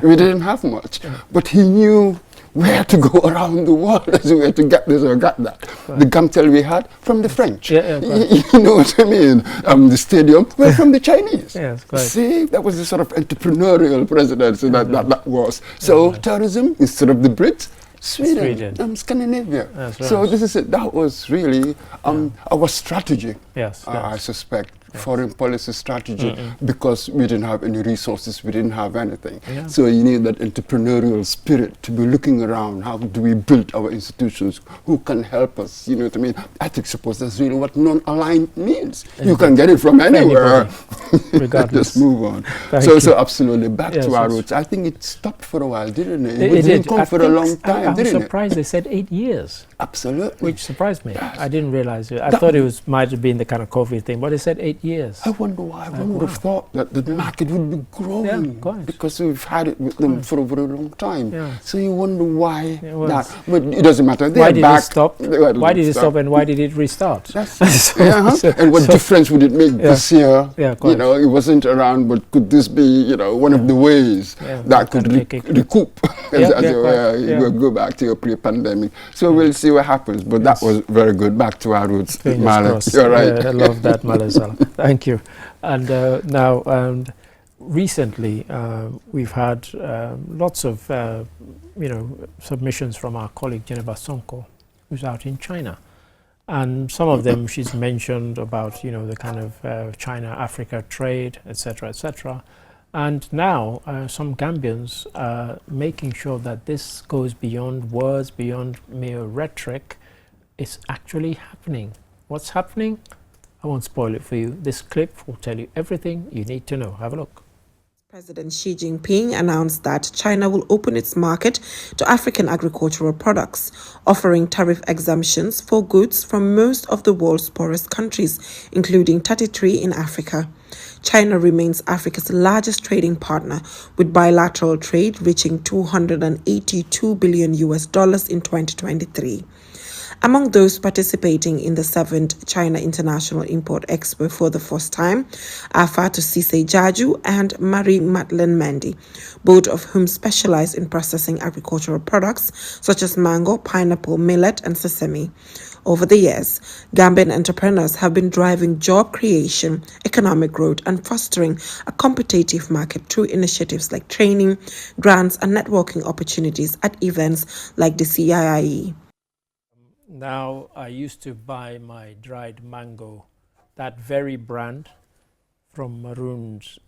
We didn't have much, but he knew where to go around the world as where to get this or get that. The Gamtel we had from the French. You know what I mean? The stadium were from the Chinese. See, that was the sort of entrepreneurial presidency that was. So tourism, instead of the Brits, Sweden. Scandinavia. So this is it. That was really our strategy, I suspect. Foreign policy strategy, because we didn't have any resources, we didn't have anything. So you need that entrepreneurial spirit to be looking around. How do we build our institutions? Who can help us? You know what I mean? I suppose that's really what non-aligned means. You can get it from anywhere. Regardless. Just move on. So absolutely, back to our roots. I think it stopped for a while, didn't it? It didn't come for a long time, didn't it? I'm surprised they said 8 years. Absolutely. Which surprised me. I didn't realize it. I thought it might have been the kind of COVID thing, but they said 8 years. I wonder why. One would have thought that the market would be growing because we've had it with them for a very long time. So you wonder why that. But it doesn't matter. Why did it stop? Why did it stop and why did it restart? And what difference would it make this year? It wasn't around, but could this be, one of the ways that could recoup, as it were, you go back to your pre-pandemic. So we'll see what happens. But that was very good. Back to our roots, Male. You're right. I love that, Male Salah. Thank you. And now, recently, we've had lots of, submissions from our colleague Geneva Sonko, who's out in China. And some of them she's mentioned about, the kind of China-Africa trade, etc., etc. And now some Gambians are making sure that this goes beyond words, beyond mere rhetoric. It's actually happening. What's happening? I won't spoil it for you. This clip will tell you everything you need to know. Have a look. President Xi Jinping announced that China will open its market to African agricultural products, offering tariff exemptions for goods from most of the world's poorest countries, including 33 in Africa. China remains Africa's largest trading partner, with bilateral trade reaching $282 billion in 2023. Among those participating in the 7th China International Import Expo for the first time are Fatou Cissé Jaju and Marie-Madeleine Mendy, both of whom specialize in processing agricultural products such as mango, pineapple, millet, and sesame. Over the years, Gambian entrepreneurs have been driving job creation, economic growth, and fostering a competitive market through initiatives like training, grants, and networking opportunities at events like the CIIE. Now, I used to buy my dried mango, that very brand, from Maroon's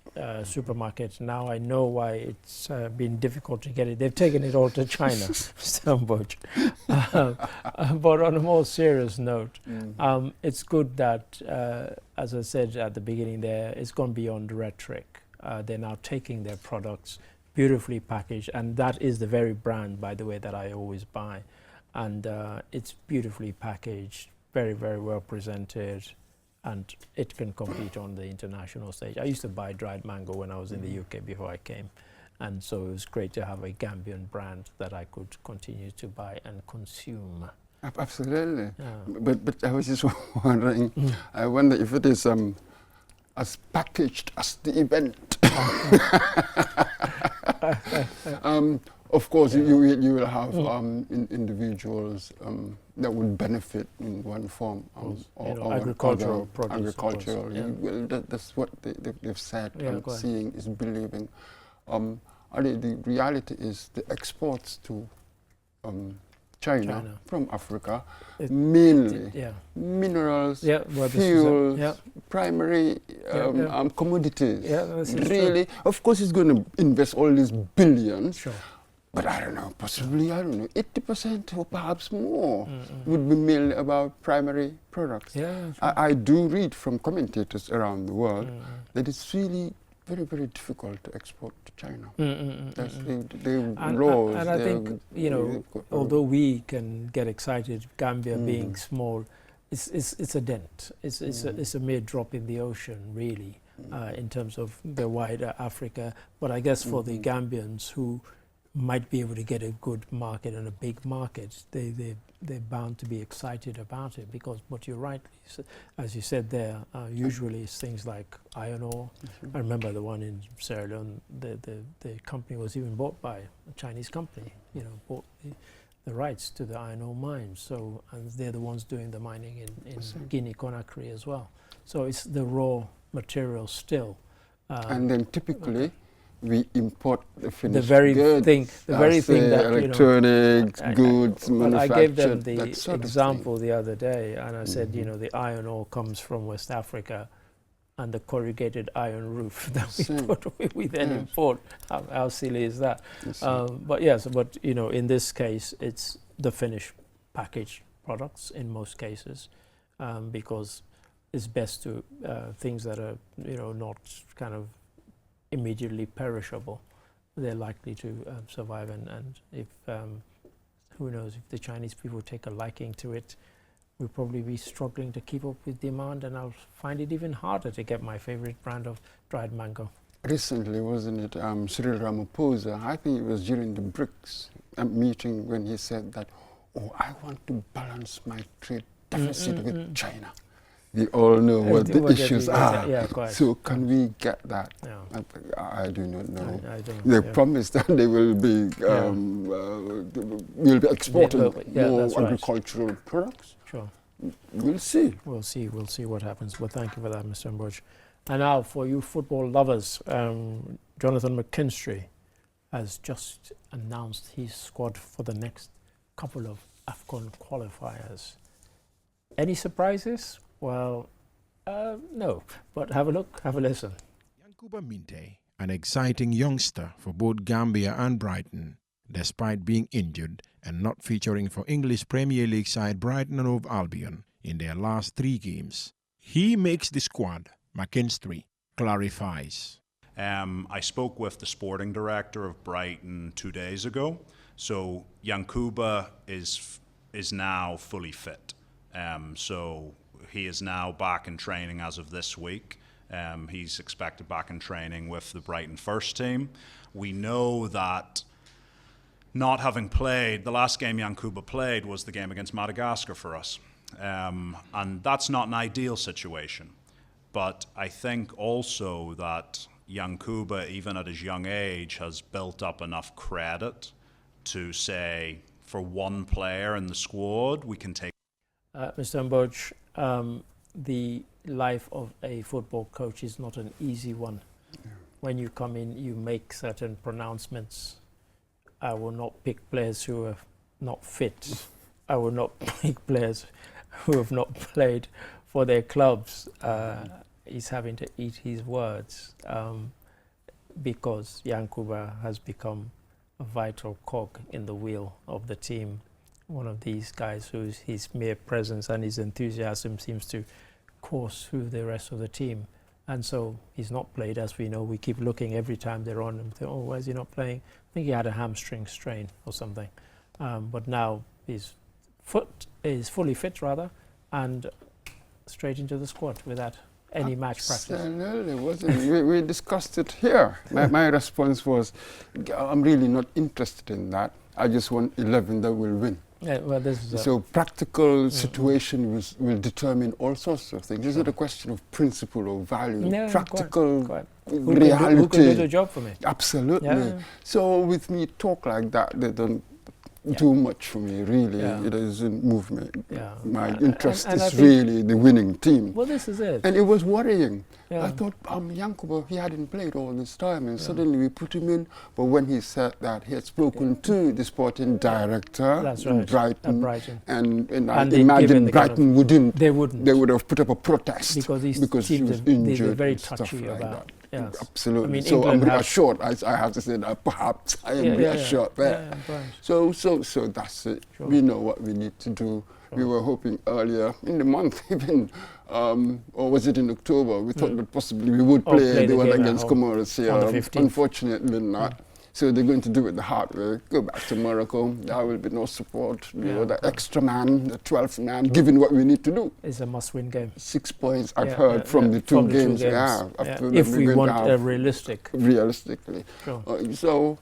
supermarket. Now I know why it's been difficult to get it. They've taken it all to China, Stonebridge. But on a more serious note, it's good that, as I said at the beginning there, it's gone beyond rhetoric. They're now taking their products beautifully packaged, and that is the very brand, by the way, that I always buy. And it's beautifully packaged, very, very well presented, and it can compete on the international stage. I used to buy dried mango when I was in the UK before I came, and so it was great to have a Gambian brand that I could continue to buy and consume. Absolutely. But I was just wondering, I wonder if it is as packaged as the event. Of course, you will have individuals that would benefit in one form or agricultural other, produce. agricultural. Well, that's what they've said. Seeing is believing. The reality is the exports to China from Africa, mainly minerals, fuels, primary commodities. Really, of course, it's going to invest all these billions. Sure. But I don't know, possibly, 80% or perhaps more would be mainly about primary products. I do read from commentators around the world that it's really very, very difficult to export to China. And I think, although we can get excited, Gambia being small, it's a dent. It's a mere drop in the ocean, really, in terms of the wider Africa. But I guess for the Gambians who might be able to get a good market and a big market, they're bound to be excited about it, because what you're right, as you said there, usually it's things like iron ore. I remember the one in Sierra Leone, the company was even bought by a Chinese company, bought the rights to the iron ore mines. So, and they're the ones doing the mining in Guinea-Conakry as well. So it's the raw material still. And then typically, we import the finished goods. The very thing that electronics, goods, manufactured. I gave them the example the other day, and I said, the iron ore comes from West Africa, and the corrugated iron roof that we then import. How silly is that? But in this case, it's the finished packaged products in most cases, because it's best to things that are not kind of immediately perishable. They're likely to survive, and if who knows, if the Chinese people take a liking to it, we'll probably be struggling to keep up with demand, and I'll find it even harder to get my favorite brand of dried mango. Recently, wasn't it Cyril Ramaphosa, I think it was during the BRICS meeting, when he said that, I want to balance my trade deficit with China. We all know what the issues are. So can we get that? I do not know. They promised that they will be exporting more agricultural products. Sure. We'll see. We'll see what happens. But thank you for that, Mr. Mboj. And now, for you football lovers, Jonathan McKinstry has just announced his squad for the next couple of AFCON qualifiers. Any surprises? Well, no, but have a look, have a listen. Yankuba Minteh, an exciting youngster for both Gambia and Brighton, despite being injured and not featuring for English Premier League side Brighton and Hove Albion in their last 3 games. He makes the squad, McKinstry clarifies. I spoke with the sporting director of Brighton 2 days ago, so Yankuba is now fully fit. So he is now back in training as of this week. He's expected back in training with the Brighton first team. We know that not having played, the last game Yankuba played was the game against Madagascar for us. And that's not an ideal situation. But I think also that Yankuba, even at his young age, has built up enough credit to say, for one player in the squad, we can take. Mr. Mboj, the life of a football coach is not an easy one. When you come in, you make certain pronouncements. I will not pick players who are not fit. I will not pick players who have not played for their clubs. He's having to eat his words because Yankuba has become a vital cog in the wheel of the team. One of these guys whose his mere presence and his enthusiasm seems to course through the rest of the team. And so he's not played, as we know. We keep looking every time they're on and think, why is he not playing? I think he had a hamstring strain or something. But now his foot is fully fit, rather, and straight into the squad without any match practice. Absolutely, wasn't. We discussed it here. My response was, I'm really not interested in that. I just want 11 that will win. Yeah, well, this is so practical situation will determine all sorts of things. Is it a question of principle or value? Yeah, practical quite. reality. Who can do the job for me? Absolutely. Yeah. So with me talk like that, they don't do much for me, really. Yeah. It doesn't move me. Yeah. My interest and I is think really the winning team. Well, this is it. And it was worrying. Yeah. I thought, Yankuba, he hadn't played all this time, and suddenly we put him in. But when he said that he had spoken to the sporting director in Brighton, and I imagine Brighton they would have put up a protest because he was injured. They're very and stuff touchy like about. that. Yes. Absolutely. I mean, so England I'm reassured. I have to say that perhaps I am reassured there. So that's it. Sure. We know what we need to do. Sure. We were hoping earlier in the month, even, or was it in October? We thought that possibly we would play the one against Comoros here. Unfortunately not. So they're going to do it the hard way. Go back to Morocco. There will be no support. You know, the extra man, the 12th man, given what we need to do. It's a must-win game. 6 points I've heard from the two games. If we want a realistically. Sure. So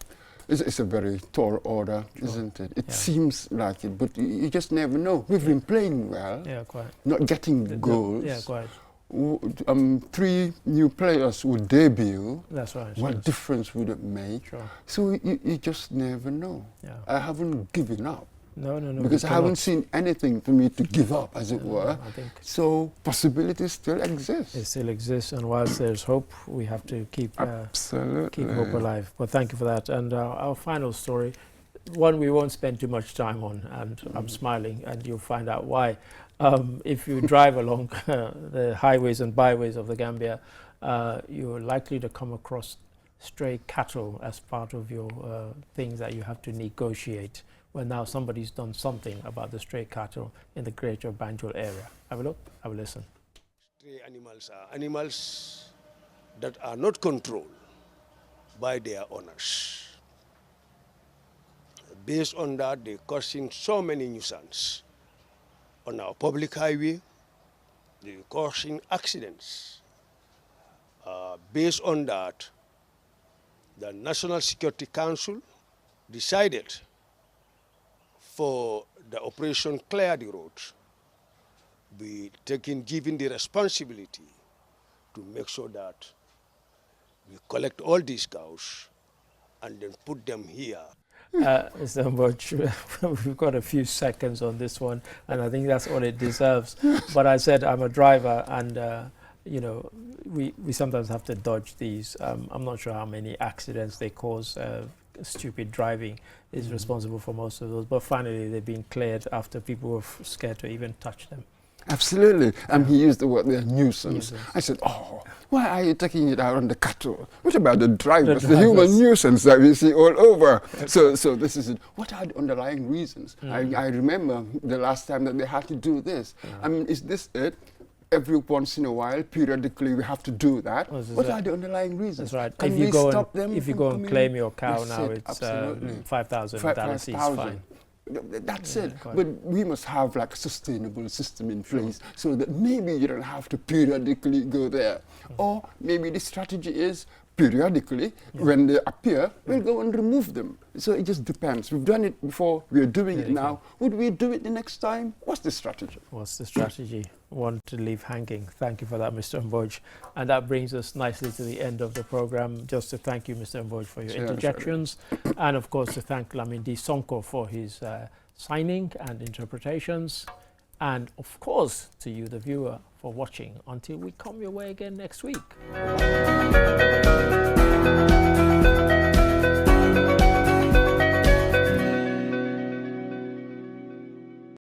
it's a very tall order, isn't it? It seems like it, but you just never know. We've been playing well. Yeah, quite. Not getting goals. Yeah, quite. 3 new players would debut. That's right. What difference would it make? Sure. So you just never know. Yeah. I haven't given up. No. Because I haven't seen anything for me to give up, as it were. I think so possibilities still exist. It still exists, and whilst there's hope, we have to keep hope alive. But thank you for that. And our final story, one we won't spend too much time on, and I'm smiling, and you'll find out why. If you drive along the highways and byways of the Gambia, you're likely to come across stray cattle as part of your things that you have to negotiate. Well, now somebody's done something about the stray cattle in the Greater Banjul area. Have a look, have a listen. Stray animals are animals that are not controlled by their owners. Based on that, they're causing so many nuisance on our public highway. They're causing accidents. Based on that, the National Security Council decided for the operation Clear the Road, given the responsibility to make sure that we collect all these cows and then put them here. So much. We've got a few seconds on this one, and I think that's all it deserves. But I said I'm a driver, and you know, we sometimes have to dodge these. I'm not sure how many accidents they cause. Stupid driving is responsible for most of those, but finally they've been cleared after people were scared to even touch them. Absolutely. He used the word nuisance. I said, why are you taking it out on the cattle? What about the drivers, the human nuisance that we see all over? So this is it. What are the underlying reasons? I remember the last time that they had to do this. I mean, is this it? Every once in a while, periodically, we have to do that. What are the underlying reasons? That's right. Can if you we go stop and, them if you go and claim your cow now, it's $5,000 fine. That's it. But we must have like a sustainable system in place so that maybe you don't have to periodically go there. Or maybe the strategy is periodically, when they appear, we'll go and remove them. So it just depends. We've done it before, we're doing it now. Would we do it the next time? What's the strategy? What's the strategy? One to leave hanging. Thank you for that, Mr. Mboj. And that brings us nicely to the end of the program. Just to thank you, Mr. Mboj, for your interjections. And of course, to thank Lamin D. Sonko for his signing and interpretations. And of course, to you, the viewer, for watching until we come your way again next week.